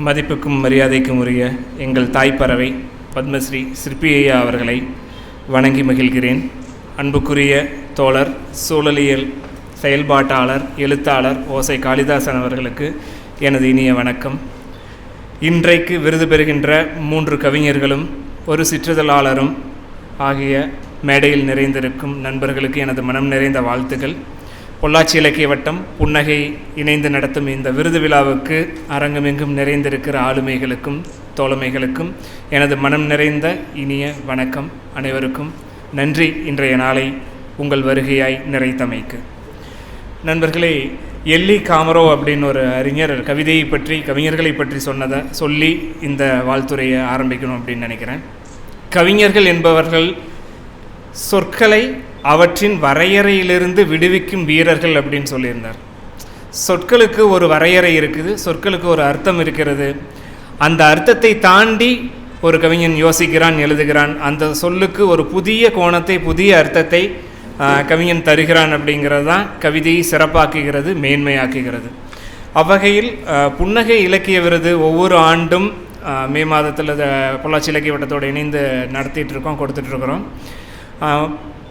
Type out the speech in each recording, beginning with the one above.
மதிப்புக்கும் மரியாதைக்கும் உரிய எங்கள் தாய்ப்பறவை பத்மஸ்ரீ சிற்பி ஐயா அவர்களை வணங்கி மகிழ்கிறேன். அன்புக்குரிய தோழர், சூழலியல் செயல்பாட்டாளர், எழுத்தாளர் ஓசை காளிதாசன் அவர்களுக்கு எனது இனிய வணக்கம். இன்றைக்கு விருது பெறுகின்ற 3 கவிஞர்களும் ஒரு சிற்றிதழாளரும் ஆகிய மேடையில் நிறைந்திருக்கும் நண்பர்களுக்கு எனது மனம் நிறைந்த வாழ்த்துக்கள். பொள்ளாச்சி இலக்கிய வட்டம் புன்னகை இணைந்து நடத்தும் இந்த விருது விழாவுக்கு அரங்கமெங்கும் நிறைந்திருக்கிற ஆளுமைகளுக்கும் தோழமைகளுக்கும் எனது மனம் நிறைந்த இனிய வணக்கம். அனைவருக்கும் நன்றி. இன்றைய நாளை உங்கள் வருகையாய் நிறைத்தமைக்கு. நண்பர்களே, எல்லி காமரோ அப்படின்னு ஒரு அறிஞர் கவிதையை பற்றி, கவிஞர்களை பற்றி சொல்லி இந்த வாழ்த்துறையை ஆரம்பிக்கணும் அப்படின்னு நினைக்கிறேன். கவிஞர்கள் என்பவர்கள் சொற்களை அவற்றின் வரையறையிலிருந்து விடுவிக்கும் வீரர்கள் அப்படின்னு சொல்லியிருந்தார். சொற்களுக்கு ஒரு வரையறை இருக்குது, சொற்களுக்கு ஒரு அர்த்தம் இருக்கிறது. அந்த அர்த்தத்தை தாண்டி ஒரு கவிஞன் யோசிக்கிறான், எழுதுகிறான். அந்த சொல்லுக்கு ஒரு புதிய கோணத்தை, புதிய அர்த்தத்தை கவிஞன் தருகிறான். அப்படிங்கிறது தான் கவிதையை சிறப்பாக்குகிறது, மேன்மையாக்குகிறது. அவ்வகையில் புன்னகை இலக்கிய விருது ஒவ்வொரு ஆண்டும் மே மாதத்தில் பொள்ளாச்சி இலக்கிய வட்டத்தோடு இணைந்து நடத்திட்டுருக்கோம், கொடுத்துட்ருக்குறோம்.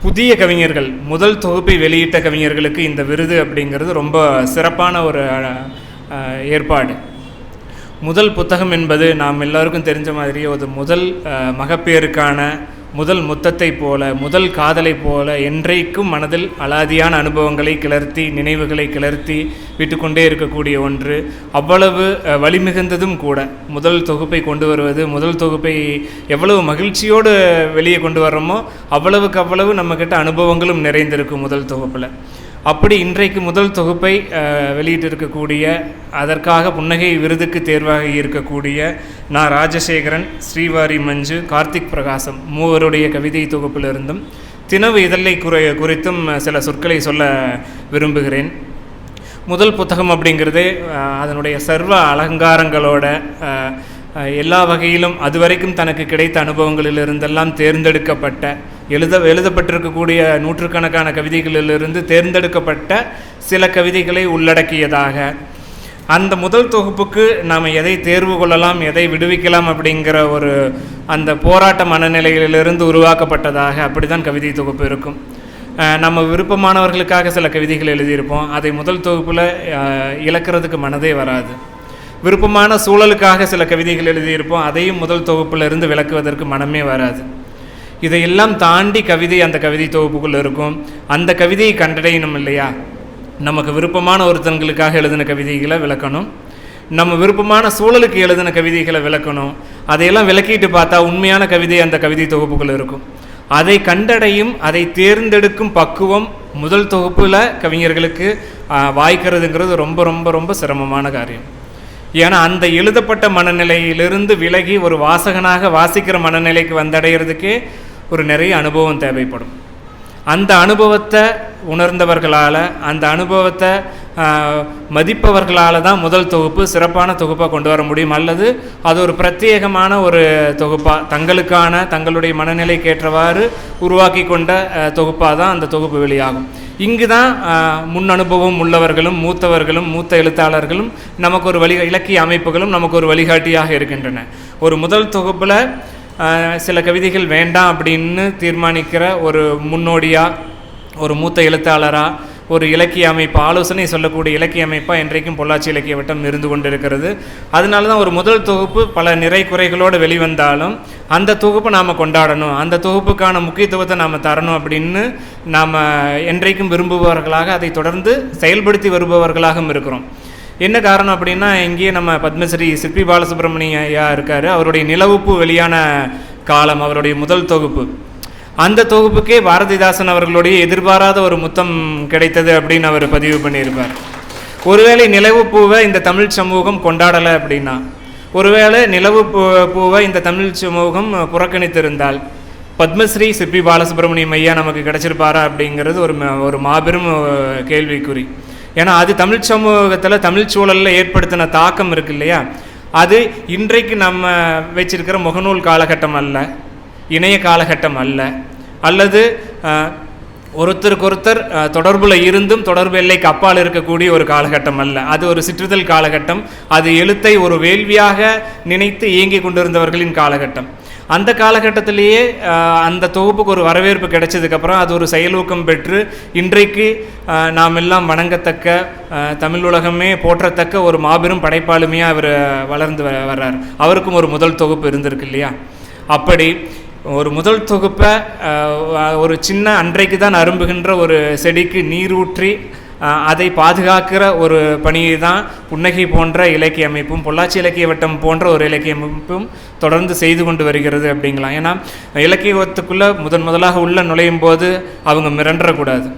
புதிய கவிஞர்கள், முதல் தொகுப்பை வெளியிட்ட கவிஞர்களுக்கு இந்த விருது அப்படிங்கிறது ரொம்ப சிறப்பான ஒரு ஏற்பாடு. முதல் புத்தகம் என்பது நாம் எல்லாருக்கும் தெரிஞ்ச மாதிரி ஒரு முதல் மகப்பேறுக்கான முதல் முத்தத்தை போல, முதல் காதலை போல என்றைக்கும் மனதில் அலாதியான அனுபவங்களை கிளர்த்தி, நினைவுகளை கிளர்த்தி விட்டுக்கொண்டே இருக்கக்கூடிய ஒன்று. அவ்வளவு வலிமிகுந்ததும் கூட. முதல் தொகுப்பை கொண்டு வருவது, முதல் தொகுப்பை எவ்வளவு மகிழ்ச்சியோடு வெளியே கொண்டு வர்றோமோ அவ்வளவுக்கு அவ்வளவு நம்மக்கிட்ட அனுபவங்களும் நிறைந்திருக்கும் முதல் தொகுப்பில். அப்படி இன்றைக்கு முதல் தொகுப்பை வெளியிட்டிருக்கக்கூடிய, அதற்காக புன்னகை விருதுக்கு தேர்வாகி இருக்கக்கூடிய நான் ராஜசேகரன், ஸ்ரீவாரி மஞ்சு, கார்த்திக் பிரகாசம் மூவருடைய கவிதை தொகுப்பிலிருந்தும் தினவு இதழை குறித்தும் சில சொற்களை சொல்ல விரும்புகிறேன். முதல் புத்தகம் அப்படிங்கிறது அதனுடைய சர்வ அலங்காரங்களோட எல்லா வகையிலும் அதுவரைக்கும் தனக்கு கிடைத்த அனுபவங்களிலிருந்தெல்லாம் தேர்ந்தெடுக்கப்பட்ட, எழுதப்பட்டிருக்கக்கூடிய நூற்றுக்கணக்கான கவிதைகளிலிருந்து தேர்ந்தெடுக்கப்பட்ட சில கவிதைகளை உள்ளடக்கியதாக. அந்த முதல் தொகுப்புக்கு நாம் எதை தேர்வு கொள்ளலாம், எதை விடுவிக்கலாம் அப்படிங்கிற ஒரு அந்த போராட்ட மனநிலையிலிருந்து உருவாக்கப்பட்டதாக அப்படி தான் கவிதை தொகுப்பு இருக்கும். நம்ம விருப்பமானவர்களுக்காக சில கவிதைகள் எழுதியிருப்போம். அதை முதல் தொகுப்பில் இழக்கிறதுக்கு மனதே வராது. விருப்பமான சூழலுக்காக சில கவிதைகள் எழுதியிருப்போம். அதையும் முதல் தொகுப்பிலிருந்து விளக்குவதற்கு மனமே வராது. இதையெல்லாம் தாண்டி கவிதை அந்த கவிதை தொகுப்புக்குள்ளே இருக்கும். அந்த கவிதையை கண்டடையணும் இல்லையா? நமக்கு விருப்பமான ஒருத்தங்களுக்காக எழுதின கவிதைகளை விளக்கணும், நம்ம விருப்பமான சூழலுக்கு எழுதின கவிதைகளை விளக்கணும். அதையெல்லாம் விளக்கிட்டு பார்த்தா உண்மையான கவிதை அந்த கவிதை தொகுப்புக்குள்ளே இருக்கும். அதை கண்டடையும், அதை தேர்ந்தெடுக்கும் பக்குவம் முதல் தொகுப்பில் கவிஞர்களுக்கு வாய்க்கிறதுங்கிறது ரொம்ப ரொம்ப ரொம்ப சிரமமான காரியம். ஏன்னா அந்த எழுதப்பட்ட மனநிலையிலிருந்து விலகி ஒரு வாசகனாக வாசிக்கிற மனநிலைக்கு வந்தடைகிறதுக்கே ஒரு நிறைய அனுபவம் தேவைப்படும். அந்த அனுபவத்தை உணர்ந்தவர்களால், அந்த அனுபவத்தை மதிப்பவர்களால் தான் முதல் தொகுப்பு சிறப்பான தொகுப்பாக கொண்டு வர முடியும். அல்லது அது ஒரு பிரத்யேகமான ஒரு தொகுப்பாக, தங்களுக்கான தங்களுடைய மனநிலைக்கேற்றவாறு உருவாக்கி கொண்ட தொகுப்பாக தான் அந்த தொகுப்பு வெளியாகும். இங்கு தான் முன் அனுபவம் உள்ளவர்களும், மூத்தவர்களும், மூத்த எழுத்தாளர்களும், நமக்கு ஒரு இலக்கிய அமைப்புகளும் நமக்கு ஒரு வழிகாட்டியாக இருக்கின்றன. ஒரு முதல் தொகுப்பில் சில கவிதைகள் வேண்டாம் அப்படின்னு தீர்மானிக்கிற ஒரு முன்னோடியாக, ஒரு மூத்த எழுத்தாளராக, ஒரு இலக்கிய அமைப்பு, ஆலோசனை சொல்லக்கூடிய இலக்கிய அமைப்பாக இன்றைக்கும் பொள்ளாச்சி இலக்கிய வட்டம் இருந்து கொண்டிருக்கிறது. அதனால தான் ஒரு முதல் தொகுப்பு பல நிறை குறைகளோடு வெளிவந்தாலும் அந்த தொகுப்பை நாம் கொண்டாடணும், அந்த தொகுப்புக்கான முக்கியத்துவத்தை நாம் தரணும் அப்படின்னு நாம் என்றைக்கும் விரும்புபவர்களாக, அதை தொடர்ந்து செயல்படுத்தி வருபவர்களாகவும் இருக்கிறோம். என்ன காரணம் அப்படின்னா, இங்கேயே நம்ம பத்மஸ்ரீ சிற்பி பாலசுப்ரமணிய ஐயா இருக்கார். அவருடைய நிலவுப்பு வெளியான காலம் அவருடைய முதல் தொகுப்பு. அந்த தொகுப்புக்கே பாரதிதாசன் அவர்களுடைய எதிர்பாராத ஒரு முத்தம் கிடைத்தது அப்படின்னு அவர் பதிவு பண்ணியிருப்பார். ஒருவேளை நிலவு பூவை இந்த தமிழ் சமூகம் கொண்டாடலை அப்படின்னா, ஒருவேளை நிலவு பூவை இந்த தமிழ் சமூகம் புறக்கணித்திருந்தால் பத்மஸ்ரீ சிற்பி பாலசுப்ரமணியம் ஐயா நமக்கு கிடைச்சிருப்பாரா அப்படிங்கிறது ஒரு மாபெரும் கேள்விக்குறி. ஏன்னா அது தமிழ் சமூகத்தில், தமிழ் சூழலில் ஏற்படுத்தின தாக்கம் இருக்கு இல்லையா? அது இன்றைக்கு நம்ம வச்சிருக்கிற முகநூல் காலகட்டம் அல்ல, இணைய காலகட்டம் அல்ல, அல்லது ஒருத்தருக்கொருத்தர் தொடர்பில் இருந்தும் தொடர்பு எல்லைக்கு அப்பால் இருக்கக்கூடிய ஒரு காலகட்டம் அல்ல. அது ஒரு சிற்றுதல் காலகட்டம். அது எழுத்தை ஒரு வேள்வியாக நினைத்து இயங்கி கொண்டிருந்தவர்களின் காலகட்டம். அந்த காலகட்டத்திலேயே அந்த தொகுப்புக்கு ஒரு வரவேற்பு கிடைச்சதுக்கப்புறம் அது ஒரு செயலூக்கம் பெற்று இன்றைக்கு நாம் எல்லாம் வணங்கத்தக்க, தமிழ் உலகமே போற்றத்தக்க ஒரு மாபெரும் படைப்பாளுமையாக அவர் வளர்ந்து வர்றார். அவருக்கும் ஒரு முதல் தொகுப்பு இருந்திருக்கு இல்லையா? அப்படி ஒரு முதல் தொகுப்பை ஒரு சின்ன அன்றைக்கு தான் அரும்புகின்ற ஒரு செடிக்கு நீரூற்றி அதை பாதுகாக்கிற ஒரு பணியை தான் புன்னகை போன்ற இலக்கிய அமைப்பும் பொள்ளாச்சி இலக்கிய வட்டம் போன்ற ஒரு இலக்கிய அமைப்பும் தொடர்ந்து செய்து கொண்டு வருகிறது அப்படிங்களாம். ஏன்னா இலக்கியத்துக்குள்ளே முதலாக உள்ள நுழையும் போது அவங்க மிரண்டக்கூடாது.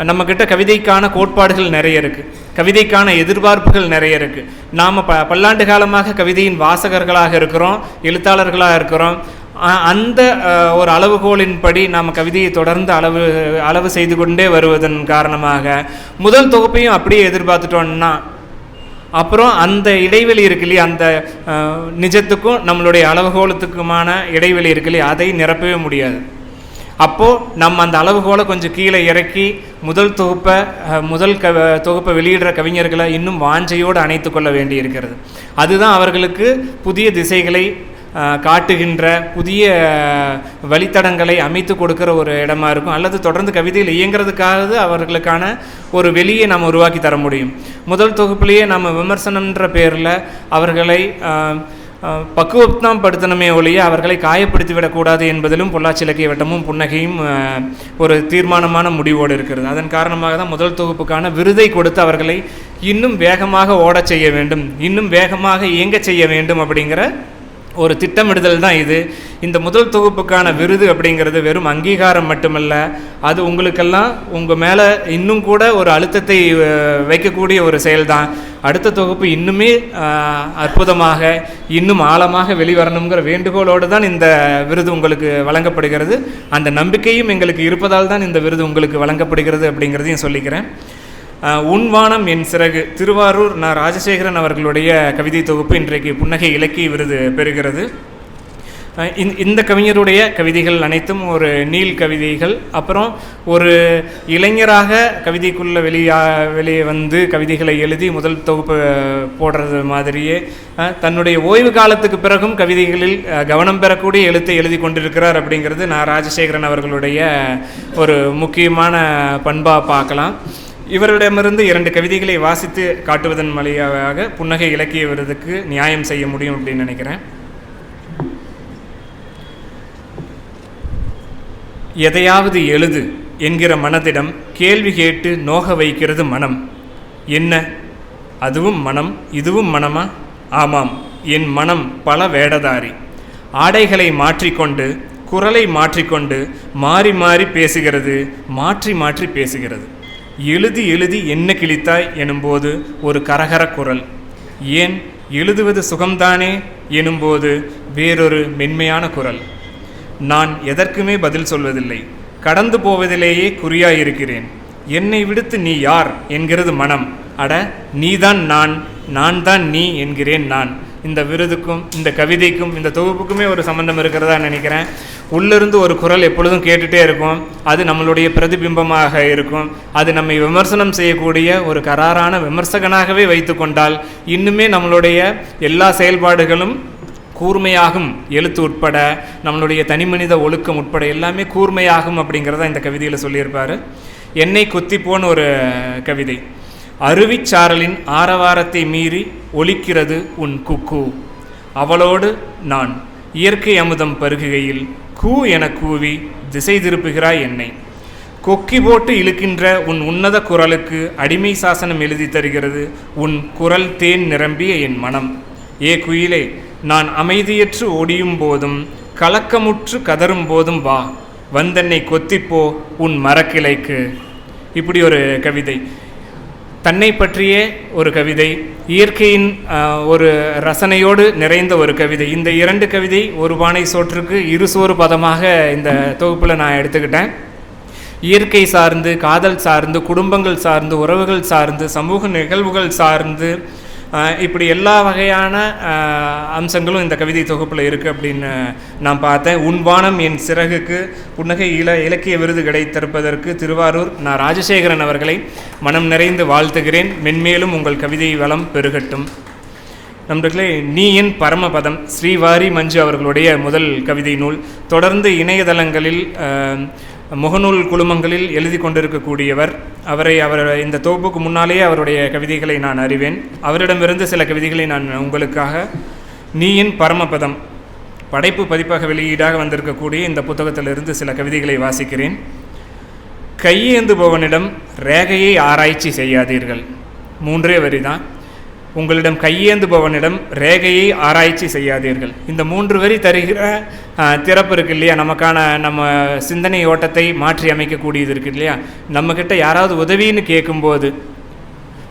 நம்மக்கிட்ட கவிதைக்கான கோட்பாடுகள் நிறைய இருக்குது, கவிதைக்கான எதிர்பார்ப்புகள் நிறைய இருக்குது. நாம் பல்லாண்டு காலமாக கவிதையின் வாசகர்களாக இருக்கிறோம், எழுத்தாளர்களாக இருக்கிறோம். அந்த ஒரு அளவுகோலின்படி நாம் கவிதையை தொடர்ந்து அளவு செய்து கொண்டே வருவதன் காரணமாக முதல் தொகுப்பையும் அப்படியே எதிர்பார்த்துட்டோம்னா அப்புறம் அந்த இடைவெளி இருக்கு இல்லையா, அந்த நிஜத்துக்கும் நம்மளுடைய அளவுகோலத்துக்குமான இடைவெளி இருக்கு இல்லையா, அதை நிரப்பவே முடியாது. அப்போது நம்ம அந்த அளவுகோலை கொஞ்சம் கீழே இறக்கி முதல் தொகுப்பை வெளியிடுற கவிஞர்களை இன்னும் வாஞ்சையோடு அணைத்து கொள்ள வேண்டி இருக்கிறது. அதுதான் அவர்களுக்கு புதிய திசைகளை காட்டுகின்ற, புதிய வழித்தடங்களை அமைத்து கொடுக்குற ஒரு இடமா இருக்கும். அல்லது தொடர்ந்து கவிதையில் இயங்கிறதுக்காக அவர்களுக்கான ஒரு வெளியை நாம் உருவாக்கி தர முடியும். முதல் தொகுப்பிலேயே நம்ம விமர்சனன்ற பேரில் அவர்களை பக்குவத்தான் படுத்தணுமே ஒழிய அவர்களை காயப்படுத்தி விடக்கூடாது என்பதிலும் பொள்ளாச்சி இலக்கிய வட்டமும் புன்னகையும் ஒரு தீர்மானமான முடிவோடு இருக்கிறது. அதன் காரணமாக தான் முதல் தொகுப்புக்கான விருதை கொடுத்து அவர்களை இன்னும் வேகமாக ஓடச் செய்ய வேண்டும், இன்னும் வேகமாக இயங்க செய்ய வேண்டும் அப்படிங்கிற ஒரு திட்டமிடுதல் தான் இது. இந்த முதல் தொகுப்புக்கான விருது அப்படிங்கிறது வெறும் அங்கீகாரம் மட்டுமல்ல, அது உங்களுக்கெல்லாம் உங்கள் மேலே இன்னும் கூட ஒரு அழுத்தத்தை வைக்கக்கூடிய ஒரு செயல்தான். அடுத்த தொகுப்பு இன்னுமே அற்புதமாக, இன்னும் ஆழமாக வெளிவரணுங்கிற வேண்டுகோளோடு தான் இந்த விருது உங்களுக்கு வழங்கப்படுகிறது. அந்த நம்பிக்கையும் எங்களுக்கு இருப்பதால் தான் இந்த விருது உங்களுக்கு வழங்கப்படுகிறது அப்படிங்கிறதையும் சொல்லிக்கிறேன். உன்வானம் என் சிறகு, திருவாரூர் நா. ராஜசேகரன் அவர்களுடைய கவிதை தொகுப்பு இன்றைக்கு புன்னகை இலக்கிய விருது பெறுகிறது. இந்த கவிஞருடைய கவிதைகள் அனைத்தும் ஒரு நீள் கவிதைகள். அப்புறம் ஒரு இளைஞராக கவிதைக்குள்ளே வெளியே வந்து கவிதைகளை எழுதி முதல் தொகுப்பு போடுறது மாதிரியே தன்னுடைய ஓய்வு காலத்துக்கு பிறகும் கவிதைகளில் கவனம் பெறக்கூடிய எழுத்தை எழுதி கொண்டிருக்கிறார் அப்படிங்கிறது நா. ராஜசேகரன் அவர்களுடைய ஒரு முக்கியமான பண்பாக பார்க்கலாம். இவரிடமிருந்து 2 கவிதைகளை வாசித்து காட்டுவதன் வழியாக புன்னகை இலக்கிய விருதுக்கு நியாயம் செய்ய முடியும் அப்படின்னு நினைக்கிறேன். எதையாவது எழுது என்கிற மனதிடம் கேள்வி கேட்டு நோக வைக்கிறது மனம். என்ன, அதுவும் மனம், இதுவும் மனமா? ஆமாம், என் மனம் பல வேடதாரி. ஆடைகளை மாற்றிக்கொண்டு, குரலை மாற்றிக்கொண்டு மாறி மாறி பேசுகிறது, மாற்றி மாற்றி பேசுகிறது. எழுதி எழுதி என்ன கிழித்தாய் எனும்போது ஒரு கரகர குரல். ஏன் எழுதுவது சுகம்தானே எனும்போது வேறொரு மென்மையான குரல். நான் எதற்குமே பதில் சொல்வதில்லை, கடந்து போவதிலேயே குறியாயிருக்கிறேன். என்னை விடுத்து நீ யார் என்கிறது மனம். அட, நீதான் நான், நான் தான் நீ என்கிறேன் நான். இந்த விருதுக்கும் இந்த கவிதைக்கும் இந்த தொகுப்புக்குமே ஒரு சம்பந்தம் இருக்கிறதா நினைக்கிறேன். உள்ளிருந்து ஒரு குரல் எப்பொழுதும் கேட்டுகிட்டே இருக்கும். அது நம்மளுடைய பிரதிபிம்பமாக இருக்கும். அது நம்மை விமர்சனம் செய்யக்கூடிய ஒரு கராரான விமர்சகனாகவே வைத்து கொண்டால் இன்னுமே நம்மளுடைய எல்லா செயல்பாடுகளும் கூர்மையாகும். எழுத்து உட்பட நம்மளுடைய தனிமனித ஒழுக்கம் உட்பட எல்லாமே கூர்மையாகும் அப்படிங்கிறத இந்த கவிதையில் சொல்லியிருப்பார். என்னை கொத்திப்போன்னு ஒரு கவிதை. அருவிச்சாரலின் ஆரவாரத்தை மீறி ஒலிக்கிறது உன் குக்கு. அவளோடு நான் இயற்கை அமுதம் பருகுகையில் கூ என கூவி திசை திருப்புகிறாய் என்னை. கொக்கி போட்டு இழுக்கின்ற உன் உன்னத குரலுக்கு அடிமை சாசனம் எழுதி தருகிறது உன் குரல் தேன் நிரம்பிய என் மனம். ஏ குயிலே, நான் அமைதியற்று ஒடியும் போதும் கலக்கமுற்று கதரும் போதும் வா, வந்தென்னை கொத்திப்போ உன் மரக்கிளைக்கு. இப்படி ஒரு கவிதை, தன்னை பற்றிய ஒரு கவிதை, இயற்கையின் ஒரு ரசனையோடு நிறைந்த ஒரு கவிதை. இந்த 2 கவிதை ஒரு பானை சோற்றுக்கு 2 சோறு பதமாக இந்த தொகுப்பில் நான் எடுத்துக்கிட்டேன். இயற்கை சார்ந்து, காதல் சார்ந்து, குடும்பங்கள் சார்ந்து, உறவுகள் சார்ந்து, சமூக நிகழ்வுகள் சார்ந்து இப்படி எல்லா வகையான அம்சங்களும் இந்த கவிதை தொகுப்பில் இருக்குது அப்படின்னு நான் பார்த்தேன். உன்வானம் என் சிறகுக்கு புன்னகை இலக்கிய விருது கிடைத்திருப்பதற்கு திருவாரூர் நான் ராஜசேகரன் அவர்களை மனம் நிறைந்து வாழ்த்துகிறேன். மென்மேலும் உங்கள் கவிதை வளம் பெருகட்டும். நண்பர்களே, நீ என் பரமபதம் ஸ்ரீவாரி மஞ்சு அவர்களுடைய முதல் கவிதை நூல். தொடர்ந்து இணையதளங்களில் முகநூல் குழுமங்களில் எழுதி கொண்டிருக்கக்கூடியவர். அவர் இந்த தொகுப்புக்கு முன்னாலேயே அவருடைய கவிதைகளை நான் அறிவேன். அவரிடமிருந்து சில கவிதைகளை நான் உங்களுக்காக நீ என் பரமபதம் படைப்பு பதிப்பக வெளியீடாக வந்திருக்கக்கூடிய இந்த புத்தகத்திலிருந்து சில கவிதைகளை வாசிக்கிறேன். கையேந்துபவனிடம் ரேகையை ஆராய்ச்சி செய்யாதீர்கள். 3 வரி தான். உங்களிடம் கையேந்துபவனிடம் ரேகையை ஆராய்ச்சி செய்யாதீர்கள். இந்த 3 வரி தருகிற திறப்பு இருக்கு இல்லையா, நம்ம சிந்தனை ஓட்டத்தை மாற்றி அமைக்கக்கூடியது இருக்கு இல்லையா. நம்மக்கிட்ட யாராவது உதவின்னு கேட்கும்போது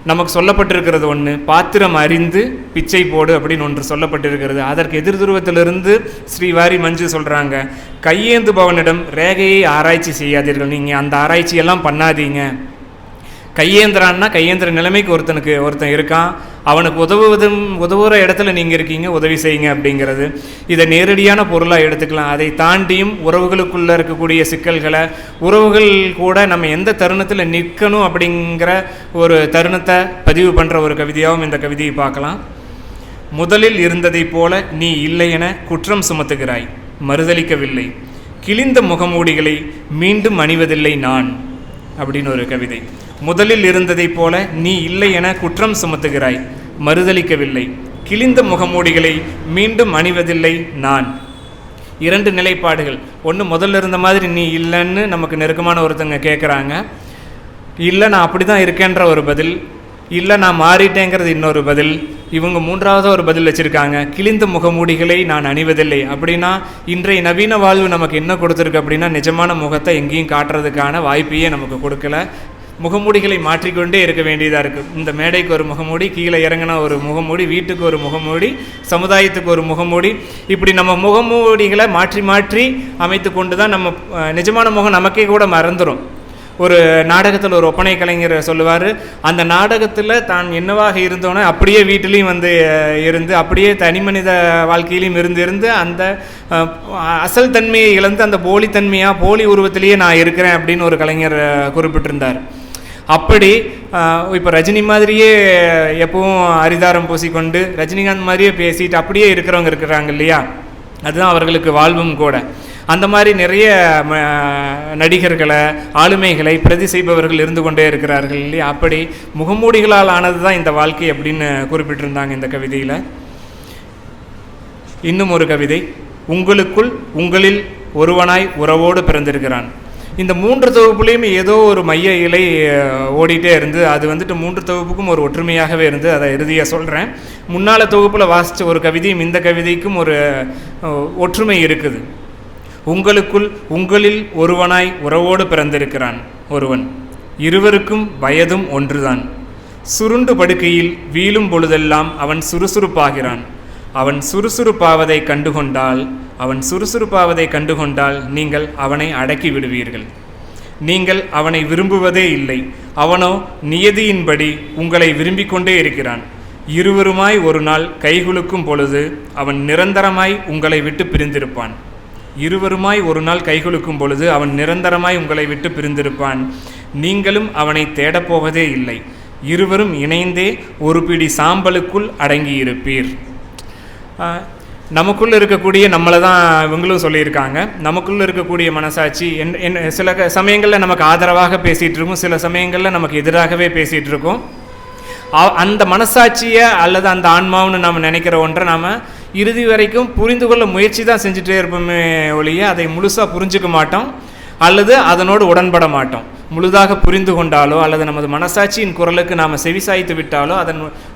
நமக்கு சொல்லப்பட்டிருக்கிறது ஒன்று, பாத்திரம் அறிந்து பிச்சை போடு அப்படின்னு ஒன்று சொல்லப்பட்டிருக்கிறது. அதற்கு எதிர் துருவத்திலிருந்து ஸ்ரீவாரி மஞ்சு சொல்கிறாங்க, கையேந்துபவனிடம் ரேகையை ஆராய்ச்சி செய்யாதீர்கள். நீங்கள் அந்த ஆராய்ச்சியெல்லாம் பண்ணாதீங்க. கையேந்திரான்னா கையேந்திர நிலைமைக்கு ஒருத்தன் இருக்கான், அவனுக்கு உதவுகிற இடத்துல நீங்கள் இருக்கீங்க, உதவி செய்யுங்க அப்படிங்கிறது. இதை நேரடியான பொருளாக எடுத்துக்கலாம். அதை தாண்டியும் உறவுகளுக்குள்ளே இருக்கக்கூடிய சிக்கல்களை, உறவுகள் கூட நம்ம எந்த தருணத்தில் நிற்கணும் அப்படிங்கிற ஒரு தருணத்தை பதிவு பண்ணுற ஒரு கவிதையாகவும் இந்த கவிதையை பார்க்கலாம். முதலில் இருந்ததைப் போல நீ இல்லை என குற்றம் சுமத்துகிறாய், மறுதளிக்கவில்லை. கிழிந்த முகமூடிகளை மீண்டும் அணிவதில்லை நான் அப்படின்னு ஒரு கவிதை. முதலில் இருந்ததைப் போல நீ இல்லை என குற்றம் சுமத்துகிறாய், மறுதளிக்கவில்லை. கிழிந்த முகமூடிகளை மீண்டும் அணிவதில்லை நான். 2 நிலைப்பாடுகள். ஒன்று, முதல்ல இருந்த மாதிரி நீ இல்லைன்னு நமக்கு நெருக்கமான ஒருத்தங்க கேட்குறாங்க. இல்லை நான் அப்படி தான் இருக்கேன்ற ஒரு பதில். இல்லை நான் மாறிட்டேங்கிறது இன்னொரு பதில். இவங்க 3வது ஒரு பதில் வச்சுருக்காங்க, கிழிந்த முகமூடிகளை நான் அணிவதில்லை. அப்படின்னா இன்றைய நவீன வாழ்வு நமக்கு என்ன கொடுத்துருக்கு அப்படின்னா, நிஜமான முகத்தை எங்கேயும் காட்டுறதுக்கான வாய்ப்பையே நமக்கு கொடுக்கல. முகமூடிகளை மாற்றிக்கொண்டே இருக்க வேண்டியதாக இருக்குது. இந்த மேடைக்கு ஒரு முகமூடி, கீழே இறங்கின ஒரு முகமூடி, வீட்டுக்கு ஒரு முகமூடி, சமுதாயத்துக்கு ஒரு முகமூடி, இப்படி நம்ம முகமூடிகளை மாற்றி மாற்றி அமைத்து கொண்டு தான் நம்ம நிஜமான முகம் நமக்கே கூட மறந்துடும். ஒரு நாடகத்தில் ஒரு ஒப்பனை கலைஞர் சொல்லுவார், அந்த நாடகத்தில் தான் என்னவாக இருந்தோன்னே அப்படியே வீட்டிலையும் இருந்து, அப்படியே தனி மனித வாழ்க்கையிலையும் இருந்து அந்த அசல் தன்மையை இழந்து அந்த போலி உருவத்திலேயே நான் இருக்கிறேன் அப்படின்னு ஒரு கலைஞர் குறிப்பிட்டிருந்தார். அப்படி இப்போ ரஜினி மாதிரியே எப்பவும் அரிதாரம் பூசிக்கொண்டு ரஜினிகாந்த் மாதிரியே பேசிட்டு அப்படியே இருக்கிறவங்க இருக்கிறாங்க இல்லையா, அதுதான் அவர்களுக்கு வாழ்வும் கூட. அந்த மாதிரி நிறைய நடிகர்களை, ஆளுமைகளை பிரதி செய்பவர்கள் இருந்து கொண்டே இருக்கிறார்கள் இல்லையா. அப்படி முகமூடிகளால் ஆனது தான் இந்த வாழ்க்கை அப்படின்னு குறிப்பிட்டிருந்தாங்க இந்த கவிதையில். இன்னும் ஒரு கவிதை, உங்களுக்குள் உங்களில் ஒருவனாய் உறவோடு பிறந்திருக்கிறான். இந்த 3 தொகுப்புலேயும் ஏதோ ஒரு மைய இலை ஓடிட்டே இருந்து அது 3 தொகுப்புக்கும் ஒரு ஒற்றுமையாகவே இருந்து அதை இறுதியாக சொல்கிறேன். முன்னால் தொகுப்பில் வாசித்த ஒரு கவிதையும் இந்த கவிதைக்கும் ஒரு ஒற்றுமை இருக்குது. உங்களுக்குள் உங்களில் ஒருவனாய் உறவோடு பிறந்திருக்கிறான் ஒருவன், இருவருக்கும் வயதும் ஒன்றுதான். சுருண்டு படுக்கையில் வீழும் பொழுதெல்லாம் அவன் சுறுசுறுப்பாகிறான். அவன் சுறுசுறுப்பாவதை கண்டுகொண்டால் நீங்கள் அவனை அடக்கி விடுவீர்கள். நீங்கள் அவனை விரும்புவதே இல்லை, அவனோ நியதியின்படி உங்களை விரும்பிக் கொண்டே இருக்கிறான். இருவருமாய் ஒரு நாள் கைகுலுக்கும் பொழுது அவன் நிரந்தரமாய் உங்களை விட்டு பிரிந்திருப்பான். உங்களை விட்டு பிரிந்திருப்பான். நீங்களும் அவனை தேடப்போவதே இல்லை. இருவரும் இணைந்தே ஒரு பிடி சாம்பலுக்குள் அடங்கியிருப்பீர். நமக்குள்ளே இருக்கக்கூடிய நம்மளை தான் இவங்களும் சொல்லியிருக்காங்க. நமக்குள்ளே இருக்கக்கூடிய மனசாட்சி சில சமயங்களில் நமக்கு ஆதரவாக பேசிகிட்டு இருக்கும், சில சமயங்களில் நமக்கு எதிராகவே பேசிகிட்டு இருக்கோம். அந்த மனசாட்சியை அல்லது அந்த ஆன்மாவுன்னு நாம் நினைக்கிற ஒன்றை நாம் இறுதி வரைக்கும் புரிந்து கொள்ள முயற்சி தான் செஞ்சுட்டே இருப்போமே ஒழிய அதை முழுசாக புரிஞ்சுக்க மாட்டோம் அல்லது அதனோடு உடன்பட மாட்டோம். முழுதாக புரிந்து கொண்டாலோ அல்லது நமது மனசாட்சியின் குரலுக்கு நாம் செவிசாய்த்து விட்டாலோ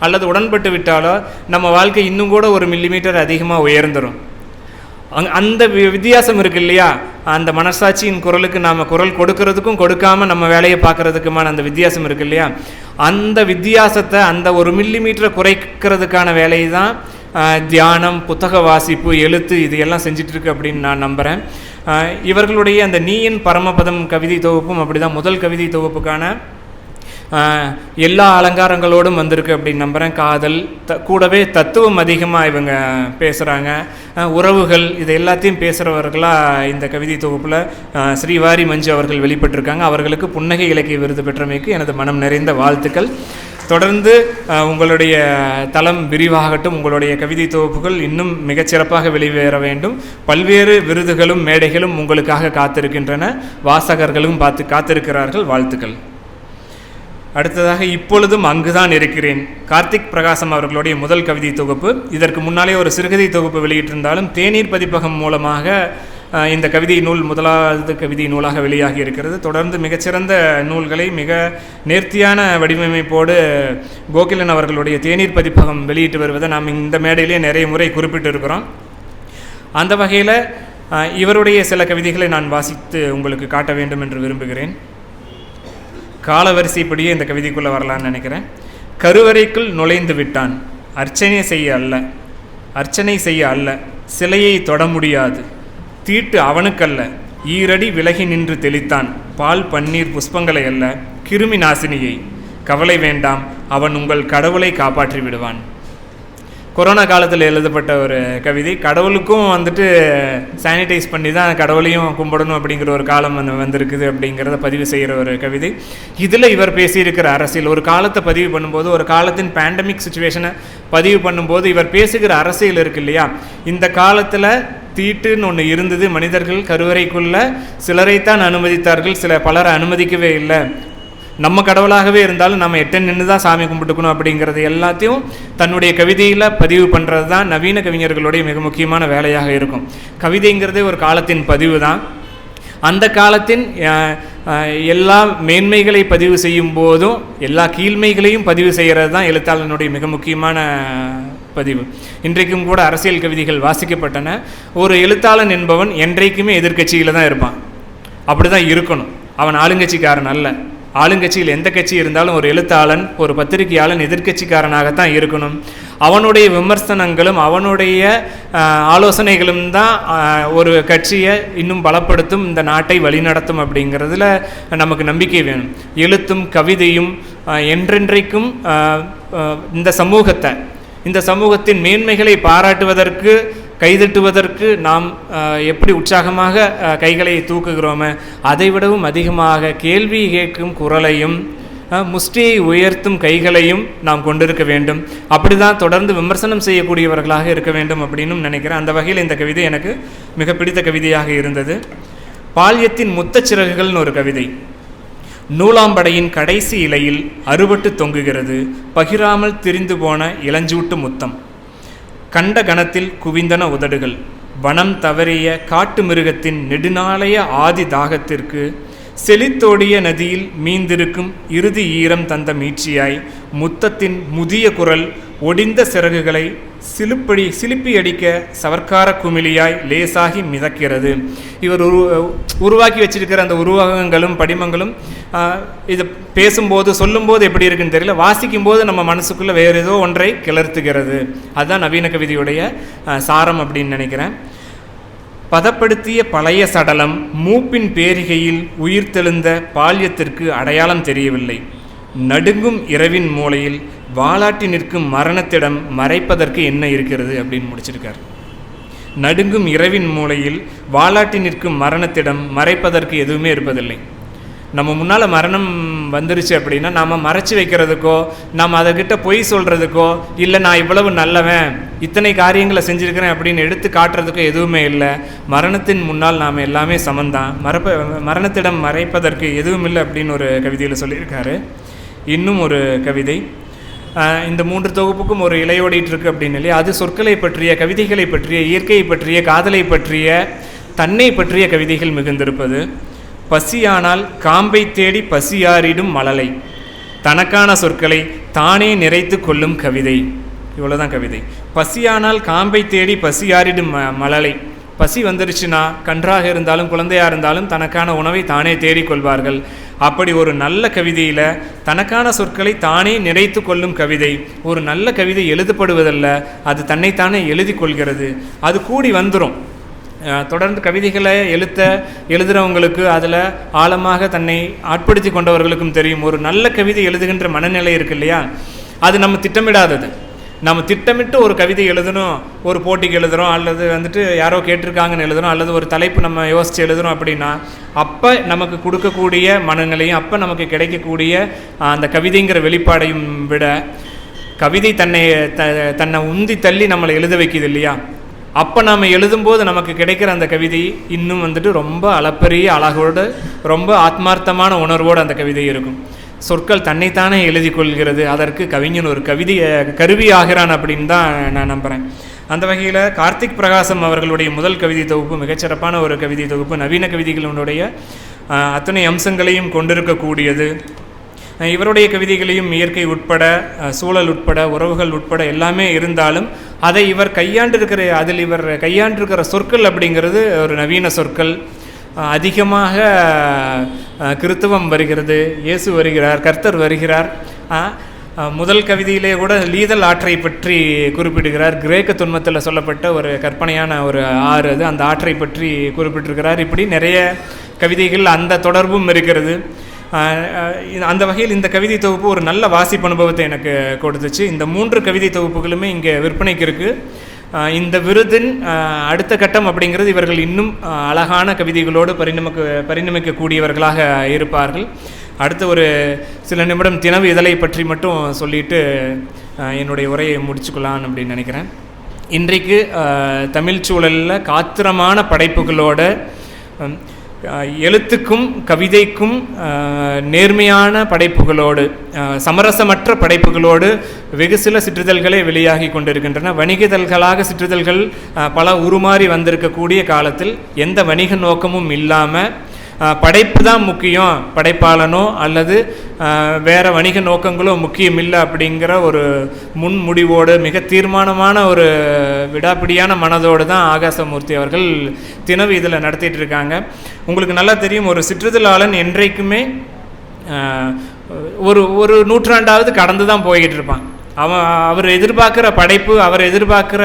அல்லது உடன்பட்டு விட்டாலோ நம்ம வாழ்க்கை இன்னும் கூட 1 மில்லிமீட்டர் அதிகமாக உயர்ந்துடும். அந்த வித்தியாசம் இருக்குது இல்லையா, அந்த மனசாட்சியின் குரலுக்கு நாம் குரல் கொடுக்கறதுக்கும் கொடுக்காமல் நம்ம வேலையை பார்க்குறதுக்குமான அந்த வித்தியாசம் இருக்குது இல்லையா, அந்த வித்தியாசத்தை அந்த 1 மில்லிமீட்டரை குறைக்கிறதுக்கான வேலையை தான் தியானம், புத்தக வாசிப்பு, எழுத்து இது எல்லாம் செஞ்சிட்ருக்கு அப்படின்னு நான் நம்புகிறேன். இவர்களுடைய அந்த நீயின் பரமபதம் கவிதை தொகுப்பும் அப்படி தான். முதல் கவிதை தொகுப்புக்கான எல்லா அலங்காரங்களோடும் வந்திருக்கு அப்படின்னு நம்புகிறேன். காதல் கூடவே தத்துவம் அதிகமாக இவங்க பேசுகிறாங்க. உறவுகள் இது எல்லாத்தையும் பேசுகிறவர்களாக இந்த கவிதை தொகுப்பில் ஸ்ரீவாரி மஞ்சு அவர்கள் வெளிப்பட்டிருக்காங்க. அவர்களுக்கு புன்னகை இலக்கிய விருது பெற்றமைக்கு எனது மனம் நிறைந்த வாழ்த்துக்கள். தொடர்ந்து உங்களுடைய தளம் விரிவாகட்டும். உங்களுடைய கவிதை தொகுப்புகள் இன்னும் மிகச்சிறப்பாக வெளிவர வேண்டும். பல்வேறு விருதுகளும் மேடைகளும் உங்களுக்காக காத்திருக்கின்றன. வாசகர்களும் காத்திருக்கிறார்கள். வாழ்த்துக்கள். அடுத்ததாக இப்பொழுதும் அங்குதான் இருக்கிறேன், கார்த்திக் பிரகாசம் அவர்களுடைய முதல் கவிதை தொகுப்பு. இதற்கு முன்னாலே ஒரு சிறுகதை தொகுப்பு வெளியிட்டிருந்தாலும் தேநீர் பதிப்பகம் மூலமாக இந்த கவிதை நூல் முதலாவது கவிதை நூலாக வெளியாகி இருக்கிறது. தொடர்ந்து மிகச்சிறந்த நூல்களை மிக நேர்த்தியான வடிவமைப்போடு கோகிலன் அவர்களுடைய தேநீர் பதிப்பகம் வெளியிட்டு வருவதை நாம் இந்த மேடையிலே நிறைய முறை குறிப்பிட்டிருக்கிறோம். அந்த வகையில் இவருடைய சில கவிதைகளை நான் வாசித்து உங்களுக்கு காட்ட வேண்டும் என்று விரும்புகிறேன். காலவரிசைப்படியே இந்த கவிதைக்குள்ளே வரலான்னு நினைக்கிறேன். கருவறைக்குள் நுழைந்து விட்டான், அர்ச்சனை செய்ய அல்ல, சிலையை தொட முடியாது, தீட்டு அவனுக்கல்ல, ஈரடி விலகி நின்று தெளித்தான், பால் பன்னீர் புஷ்பங்களை அல்ல, கிருமி நாசினியை. கவலை வேண்டாம், அவன் உங்கள் கடவுளை காப்பாற்றி விடுவான். கொரோனா காலத்தில் எழுதப்பட்ட ஒரு கவிதை. கடவுளுக்கும் சானிடைஸ் பண்ணி தான் கடவுளையும் கும்பிடணும் அப்படிங்கிற ஒரு காலம் வந்திருக்குது அப்படிங்கிறத பதிவு செய்கிற ஒரு கவிதை. இதில் இவர் பேசியிருக்கிற அரசியல், ஒரு காலத்தை பதிவு பண்ணும்போது, ஒரு காலத்தின் பேண்டமிக் சுச்சுவேஷனை பதிவு பண்ணும்போது இவர் பேசுகிற அரசியல் இருக்கு இல்லையா. இந்த காலத்தில் தீட்டுன்னு ஒன்று இருந்தது. மனிதர்கள் கருவறைக்குள்ள சிலரைத்தான் அனுமதித்தார்கள், பலரை அனுமதிக்கவே இல்லை. நம்ம கடவுளாகவே இருந்தாலும் நம்ம எட்ட நின்று தான் சாமி கும்பிட்டுக்கணும் அப்படிங்கிறது எல்லாத்தையும் தன்னுடைய கவிதையில் பதிவு பண்ணுறது தான் நவீன கவிஞர்களுடைய மிக முக்கியமான வேலையாக இருக்கும். கவிதைங்கிறதே ஒரு காலத்தின் பதிவு தான். அந்த காலத்தின் எல்லா மேன்மைகளை பதிவு செய்யும் போதும் எல்லா கீழ்மைகளையும் பதிவு செய்கிறது தான் எழுத்தாளனுடைய மிக முக்கியமான பதிவு. இன்றைக்கும் கூட அரசியல் கவிதைகள் வாசிக்கப்பட்டன. ஒரு எழுத்தாளன் என்பவன் என்றைக்குமே எதிர்கட்சியில் தான் இருப்பான். அப்படி தான் இருக்கணும். அவன் ஆளுங்கட்சிக்காரன் அல்ல. ஆளுங்கட்சியில் எந்த கட்சி இருந்தாலும் ஒரு எழுத்தாளன், ஒரு பத்திரிகையாளன் எதிர்கட்சிக்காரனாகத்தான் இருக்கணும். அவனுடைய விமர்சனங்களும் அவனுடைய ஆலோசனைகளும் தான் ஒரு கட்சியை இன்னும் பலப்படுத்தும், இந்த நாட்டை வழிநடத்தும் அப்படிங்கிறதுல நமக்கு நம்பிக்கை வேணும். எழுத்தும் கவிதையும் என்றென்றைக்கும் இந்த சமூகத்தின் மேன்மைகளை பாராட்டுவதற்கு, கைதட்டுவதற்கு நாம் எப்படி உற்சாகமாக கைகளை தூக்குகிறோமோ அதை விடவும் அதிகமாக கேள்வி கேட்கும் குரலையும் முஷ்டியை உயர்த்தும் கைகளையும் நாம் கொண்டிருக்க வேண்டும். அப்படி தான் தொடர்ந்து விமர்சனம் செய்யக்கூடியவர்களாக இருக்க வேண்டும் அப்படின்னு நினைக்கிறேன். அந்த வகையில் இந்த கவிதை எனக்கு மிக பிடித்த கவிதையாக இருந்தது. பால்யத்தின் முத்தச்சிறகுகள்னு ஒரு கவிதை. நூலாம்படையின் கடைசி இலையில் அறுபட்டு தொங்குகிறது பகிராமல் திரிந்து போன இளஞ்சூட்டு முத்தம். கண்ட கணத்தில் குவிந்தன உதடுகள். வனம் தவறிய காட்டு மிருகத்தின் நெடுநாளைய ஆதி தாகத்திற்கு செழித்தோடிய நதியில் மீந்திருக்கும் இறுதி ஈரம் தந்த மீட்சியாய் முத்தத்தின் முதிய குரல் ஒடிந்த சிறகுகளை சிலுப்பி அடிக்க சவர்க்கார குமிழியாய் லேசாகி மிதக்கிறது. இவர் உருவாக்கி வச்சிருக்கிற அந்த உருவகங்களும் படிமங்களும் இது பேசும்போது சொல்லும்போது எப்படி இருக்குன்னு தெரியல, வாசிக்கும்போது நம்ம மனசுக்குள்ளே வேறு ஏதோ ஒன்றை கிளர்த்துகிறது. அதுதான் நவீன கவிதையுடைய சாரம் அப்படின்னு நினைக்கிறேன். பதப்படுத்திய பழைய சடலம் மூப்பின் பேரிகையில் உயிர்த்தெழுந்த பால்யத்திற்கு அடையாளம் தெரியவில்லை. நடுங்கும் இரவின் மூலையில் வாலாட்டி நிற்கும் மரணத்திடம் மறைப்பதற்கு என்ன இருக்கிறது அப்படின்னு முடிச்சிருக்கார். நடுங்கும் இரவின் மூலையில் வாலாட்டி நிற்கும் மரணத்திடம் மறைப்பதற்கு எதுவுமே இருப்பதில்லை. நம்ம முன்னால் மரணம் வந்துருச்சு அப்படின்னா நாம் மறைச்சி வைக்கிறதுக்கோ, நாம் அதற்கிட்ட பொய் சொல்கிறதுக்கோ, இல்லை நான் இவ்வளவு நல்லவன் இத்தனை காரியங்களை செஞ்சுருக்கிறேன் அப்படின்னு எடுத்து காட்டுறதுக்கோ எதுவுமே இல்லை. மரணத்தின் முன்னால் நாம் எல்லாமே சமந்தான். மரணத்திடம் மறைப்பதற்கு எதுவும் இல்லை அப்படின்னு ஒரு கவிதையில் சொல்லியிருக்காரு. இன்னும் ஒரு கவிதை, இந்த 3 தொகுப்புக்கும் ஒரு இலையோடிட்டு இருக்கு அப்படின்னு இல்லையா, அது சொற்களை பற்றிய, கவிதைகளை பற்றிய, இயற்கையை பற்றிய, காதலை பற்றிய, தன்னை பற்றிய கவிதைகள் மிகுந்திருப்பது. பசியானால் காம்பை தேடி பசியாரிடும் மழலை, தனக்கான சொற்களை தானே நிறைத்து கொள்ளும் கவிதை. இவ்வளோதான் கவிதை. பசியானால் காம்பை தேடி பசியாரிடும் மழலை. பசி வந்துருச்சுன்னா கன்றாக இருந்தாலும் குழந்தையாக இருந்தாலும் தனக்கான உணவை தானே தேடிக்கொள்வார்கள். அப்படி ஒரு நல்ல கவிதையில் தனக்கான சொற்களை தானே நிறைத்து கொள்ளும் கவிதை. ஒரு நல்ல கவிதை எழுதப்படுவதல்ல, அது தன்னைத்தானே எழுதி கொள்கிறது. அது கூடி வந்துடும். தொடர்ந்து கவிதைகளை எழுதுகிறவங்களுக்கு அதில் ஆழமாக தன்னை ஆட்படுத்தி கொண்டவர்களுக்கும் தெரியும். ஒரு நல்ல கவிதை எழுதுகின்ற மனநிலை இருக்கு இல்லையா, அது நம்ம திட்டமிடாதது. நம்ம திட்டமிட்டு ஒரு கவிதை எழுதணும், ஒரு போட்டிக்கு எழுதுகிறோம், அல்லது வந்துட்டு யாரோ கேட்டிருக்காங்கன்னு எழுதுகிறோம், அல்லது ஒரு தலைப்பு நம்ம யோசித்து எழுதுகிறோம் அப்படின்னா அப்போ நமக்கு கொடுக்கக்கூடிய மனநிலையும் அப்போ நமக்கு கிடைக்கக்கூடிய அந்த கவிதைங்கிற வெளிப்பாடையும் விட கவிதை தன்னை உந்தி தள்ளி நம்மளை எழுத வைக்கிது இல்லையா, அப்போ நாம் எழுதும்போது நமக்கு கிடைக்கிற அந்த கவிதை இன்னும் வந்துட்டு ரொம்ப அளப்பரிய அழகோடு ரொம்ப ஆத்மார்த்தமான உணர்வோடு அந்த கவிதை இருக்கும். சொற்கள் தன்னைத்தானே எழுதி கொள்கிறது, அதற்கு கவிஞன் ஒரு கருவி ஆகிறான் அப்படின்னு தான் நான் நம்புகிறேன். அந்த வகையில் கார்த்திக் பிரகாசம் அவர்களுடைய முதல் கவிதை தொகுப்பு மிகச்சிறப்பான ஒரு கவிதை தொகுப்பு. நவீன கவிதைகளுடைய அத்தனை அம்சங்களையும் கொண்டிருக்கக்கூடியது. இவருடைய கவிதைகளையும் இயற்கை உட்பட, சூழல் உட்பட, உறவுகள் உட்பட எல்லாமே இருந்தாலும் அதை இவர் கையாண்டிருக்கிற சொற்கள் அப்படிங்கிறது ஒரு நவீன சொற்கள். அதிகமாக கிறித்துவம் வருகிறது, இயேசு வருகிறார், கர்த்தர் வருகிறார். முதல் கவிதையிலே கூட லீதல் ஆற்றை பற்றி குறிப்பிடுகிறார். கிரேக்க தொன்மத்தில் சொல்லப்பட்ட ஒரு கற்பனையான ஒரு ஆறு அது, அந்த ஆற்றை பற்றி குறிப்பிட்டிருக்கிறார். இப்படி நிறைய கவிதைகள் அந்த தொடர்பும் இருக்கிறது. அந்த வகையில் இந்த கவிதை தொகுப்பு ஒரு நல்ல வாசிப்பு அனுபவத்தை எனக்கு கொடுத்துச்சு. இந்த 3 கவிதை தொகுப்புகளுமே இங்கே விற்பனைக்கு இருக்குது. இந்த விருதின் அடுத்த கட்டம் அப்படிங்கிறது இவர்கள் இன்னும் அழகான கவிதைகளோடு பரிணமிக்கக்கூடியவர்களாக இருப்பார்கள். அடுத்த ஒரு சில நிமிடம் தினவு இதழை பற்றி மட்டும் சொல்லிட்டு என்னுடைய உரையை முடிச்சுக்கொள்ளான் அப்படின்னு நினைக்கிறேன். இன்றைக்கு தமிழ் சூழலில் காத்திரமான படைப்புகளோட எழுத்துக்கும் கவிதைக்கும் நேர்மையான படைப்புகளோடு சமரசமற்ற படைப்புகளோடு வெகு சில சிற்றிதழ்களே வெளியாகி கொண்டிருக்கின்றன. வணிகதழ்களாக சிற்றிதழ்கள் பல உருமாறி வந்திருக்கக்கூடிய காலத்தில் எந்த வணிக நோக்கமும் இல்லாமல் படைப்பு தான் முக்கியம், படைப்பாளனோ அல்லது வேறு வணிக நோக்கங்களோ முக்கியம் இல்லை அப்படிங்கிற ஒரு முன்முடிவோடு மிக தீர்மானமான ஒரு விடாப்பிடியான மனதோடு தான் ஆகாசமூர்த்தி அவர்கள் தினவு இதில் நடத்திட்டு இருக்காங்க. உங்களுக்கு நல்லா தெரியும், ஒரு சிற்றிதழாளன் என்றைக்குமே ஒரு நூற்றாண்டாவது கடந்து தான் போய்கிட்டு இருப்பான். அவர் எதிர்பார்க்குற படைப்பு, அவர் எதிர்பார்க்குற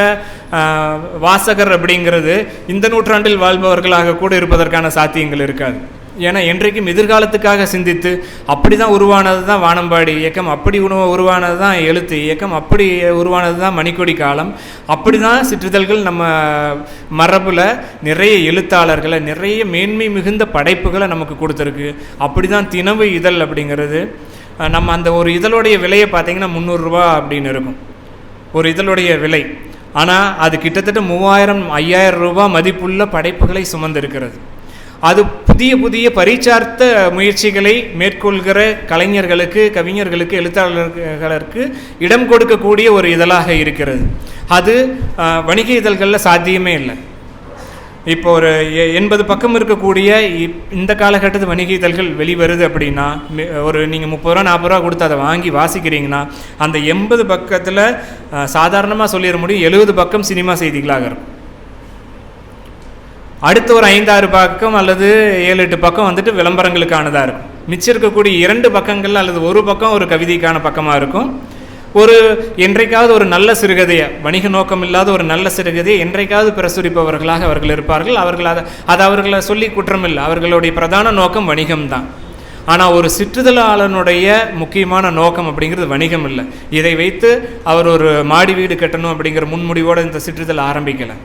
வாசகர் அப்படிங்கிறது இந்த நூற்றாண்டில் வாழ்பவர்களாக கூட இருப்பதற்கான சாத்தியங்கள் இருக்காது. ஏன்னா என்றைக்கும் எதிர்காலத்துக்காக சிந்தித்து அப்படி தான் உருவானது தான் வானம்பாடி இயக்கம், அப்படி உருவானது தான் எழுத்து இயக்கம், அப்படி உருவானது தான் மணிக்கொடி காலம். அப்படி தான் சிற்றிதழ்கள் நம்ம மரபில் நிறைய எழுத்தாளர்களை, நிறைய மேன்மை மிகுந்த படைப்புகளை நமக்கு கொடுத்துருக்கு. அப்படி தான் தினவு இதழ் அப்படிங்கிறது. நம்ம அந்த ஒரு இதழுடைய விலையை பார்த்திங்கன்னா 300 ரூபா அப்படின்னு இருக்கும் ஒரு இதழுடைய விலை. ஆனால் அது கிட்டத்தட்ட 3000-5000 ரூபா மதிப்புள்ள படைப்புகளை சுமந்திருக்கிறது. அது புதிய புதிய பரிச்சார்த்த முயற்சிகளை மேற்கொள்கிற கலைஞர்களுக்கு, கவிஞர்களுக்கு, எழுத்தாளர்களுக்கு இடம் கொடுக்கக்கூடிய ஒரு இதழாக இருக்கிறது. அது வணிக இதழ்களில் சாத்தியமே இல்லை. இப்போ ஒரு 80 பக்கம் இருக்கக்கூடிய இந்த காலகட்டத்து வணிக இதழ்கள் வெளிவருது அப்படின்னா, ஒரு நீங்கள் 30 ரூபா 40 ரூபா கொடுத்து அதை வாங்கி வாசிக்கிறீங்கன்னா அந்த 80 பக்கத்தில் சாதாரணமாக சொல்லிட முடியும் 70 பக்கம் சினிமா செய்திகளாக இருக்கும். அடுத்த ஒரு 5-6 பக்கம் அல்லது 7-8 பக்கம் வந்துட்டு விளம்பரங்களுக்கானதாக இருக்கும். மிச்சம் இருக்கக்கூடிய 2 பக்கங்கள் அல்லது ஒரு பக்கம் ஒரு கவிதைக்கான பக்கமாக இருக்கும். ஒரு என்றைக்காவது ஒரு நல்ல சிறுகதையை, வணிக நோக்கம் இல்லாத ஒரு நல்ல சிறுகதையை என்றைக்காவது பிரசுரிப்பவர்களாக அவர்கள் இருப்பார்கள். அதை அவர்களை சொல்லி குற்றம் இல்லை, அவர்களுடைய பிரதான நோக்கம் வணிகம்தான். ஆனால் ஒரு சிற்றிதழாளனுடைய முக்கியமான நோக்கம் அப்படிங்கிறது வணிகம் இல்லை. இதை வைத்து அவர் ஒரு மாடி வீடு கட்டணும் அப்படிங்கிற முன்முடிவோடு இந்த சிற்றிதழ் ஆரம்பிக்கலை.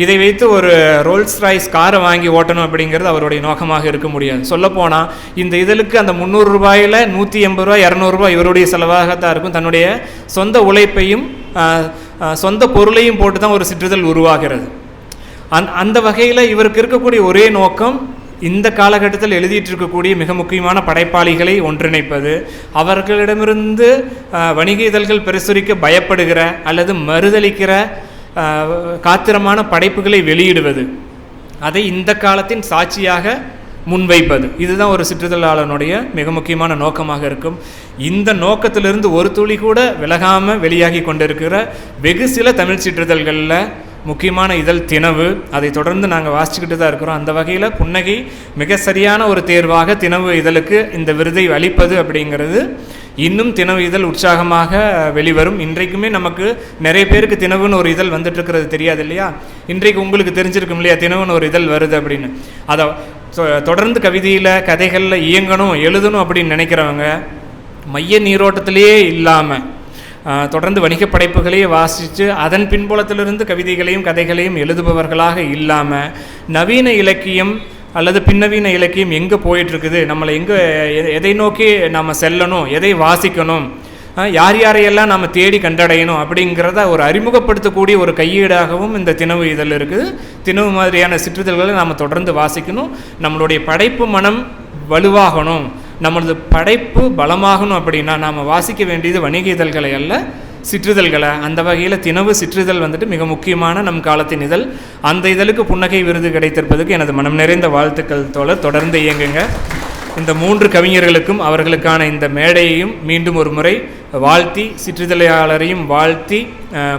இதை வைத்து ஒரு ரோல்ஸ் ராய்ஸ் காரை வாங்கி ஓட்டணும் அப்படிங்கிறது அவருடைய நோக்கமாக இருக்க முடியாது. சொல்லப்போனால் இந்த இதழுக்கு அந்த 300 ரூபாயில் 180 ரூபா 200 ரூபா இவருடைய செலவாகத்தான் இருக்கும். தன்னுடைய சொந்த உழைப்பையும் சொந்த பொருளையும் போட்டு தான் ஒரு சிற்றிதழ் உருவாகிறது. அந்த வகையில் இவருக்கு இருக்கக்கூடிய ஒரே நோக்கம் இந்த காலகட்டத்தில் எழுதிட்டு இருக்கக்கூடிய மிக முக்கியமான படைப்பாளிகளை ஒன்றிணைப்பது, அவர்களிடமிருந்து வணிக இதழ்கள் பிரசுரிக்க பயப்படுகிற அல்லது மறுதளிக்கிற காத்திரமான படைப்புகளை வெளியிடுவது, அதை இந்த காலத்தின் சாட்சியாக முன்வைப்பது. இதுதான் ஒரு சிற்றிதழாளனுடைய மிக முக்கியமான நோக்கமாக இருக்கும். இந்த நோக்கத்திலிருந்து ஒரு துளி கூட விலகாமல் வெளியாகி கொண்டிருக்கிற வெகு சில தமிழ் சிற்றிதழ்களில் முக்கியமான இதழ் தினவு. அதை தொடர்ந்து நாங்கள் வாசிச்சுக்கிட்டு தான் இருக்கிறோம். அந்த வகையில் புன்னகை மிக சரியான ஒரு தேர்வாக தினவு இதழுக்கு இந்த விருதை அளிப்பது அப்படிங்கிறது இன்னும் தினவு இதழ் உற்சாகமாக வெளிவரும். இன்றைக்குமே நமக்கு நிறைய பேருக்கு தினவுன்னு ஒரு இதழ் வந்துட்டுருக்கிறது தெரியாது இல்லையா? இன்றைக்கு உங்களுக்கு தெரிஞ்சிருக்கும் இல்லையா தினவுன்னு ஒரு இதழ் வருது அப்படின்னு. அதை தொடர்ந்து கவிதையில் கதைகளில் இயங்கணும் எழுதணும் அப்படின்னு நினைக்கிறவங்க மைய நீரோட்டத்திலேயே இல்லாமல் தொடர்ந்து வணிக படைப்புகளையே வாசித்து அதன் பின்புலத்திலிருந்து கவிதைகளையும் கதைகளையும் எழுதுபவர்களாக இல்லாமல் நவீன இலக்கியம் அல்லது பின்னவீன இலக்கியம் எங்கே போயிட்டுருக்குது, நம்மளை எதை நோக்கி நாம் செல்லணும், எதை வாசிக்கணும், யார் யாரையெல்லாம் நாம் தேடி கண்டடையணும் அப்படிங்கிறத ஒரு அறிமுகப்படுத்தக்கூடிய ஒரு கையீடாகவும் இந்த தினவு இதழ் இருக்குது. தினவு மாதிரியான சிற்றிதழ்களை நாம் தொடர்ந்து வாசிக்கணும். நம்மளுடைய படைப்பு மனம் வலுவாகணும், நம்மளது படைப்பு பலமாகணும் அப்படின்னா நாம் வாசிக்க வேண்டியது வணிக இதழ்களை அல்ல, சிற்றிதழ்களை. அந்த வகையில் தினவு சிற்றிதழ் வந்துட்டு மிக முக்கியமான நம் காலத்தின் இதழ். அந்த இதழுக்கு புன்னகை விருது கிடைத்திருப்பதுக்கு எனது மனம் நிறைந்த வாழ்த்துக்கள் தோழர். தொடர்ந்து இயங்குங்க. இந்த 3 கவிஞர்களுக்கும் அவர்களுக்கான இந்த மேடையையும் மீண்டும் ஒரு முறை வாழ்த்தி, சிற்றிதழையாளரையும் வாழ்த்தி,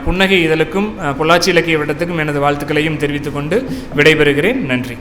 புன்னகை இதழுக்கும் பொள்ளாச்சி இலக்கிய வட்டத்துக்கும் எனது வாழ்த்துக்களையும் தெரிவித்துக் கொண்டு விடைபெறுகிறேன். நன்றி.